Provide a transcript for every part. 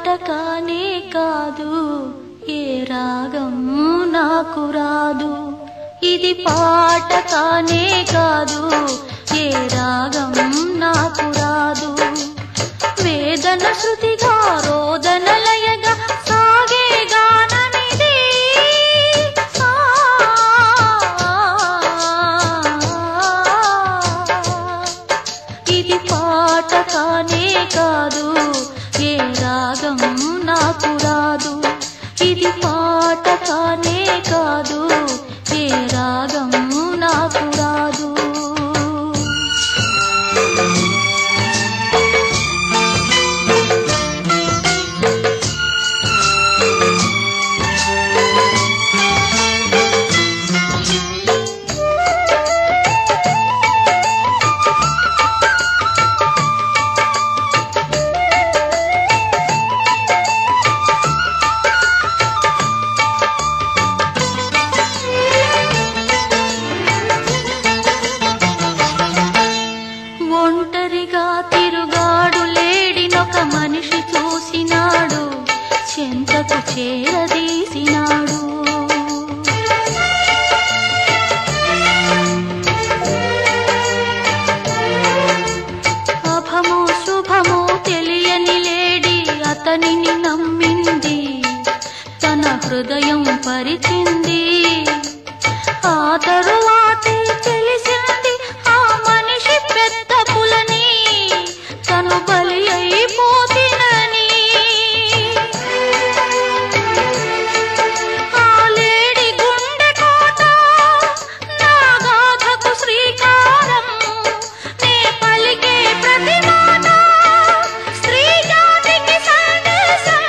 పాట కానే కాదు, ఏ రాగం నాకు రాదు. ఇది పాట కానే కాదు, ఏ రాగం నాకు రాదు. వేదన శృతిగా రోదన లయగా సాగే గానమిది. ఇది పాట కానే కాదు, ఏ రాగం నాకు రాదు. ఇది పాట కానే కాదు, ఏ రాగం నాకు రాదు. ఒంటరిగా తిరుగాడు లేడినొక మనిషి చూసినాడు, చెంతకు చేరదీసినాడు. అభమో శుభమో తెలియని లేడి అతనిని నమ్మింది, తన హృదయం పరిచింది. ఆ తరువాతే తెలిసింది ఆ మనిషి పెద్ద పులని, తను బలి అయిపోతినని. ఆ లేడి గుండె కోట నా గాథకు శ్రీకారం, నే పలికే ప్రతి మాట స్త్రీ జాతికి సందేశం.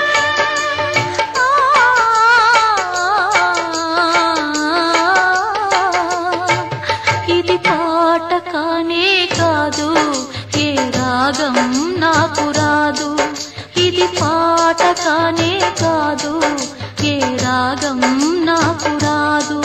ఇది పాట కానే కాదు, ఏ రాగం నాకు రాదు. ఇది పాట కానే కాదు, ఏ రాగం నాకు రాదు.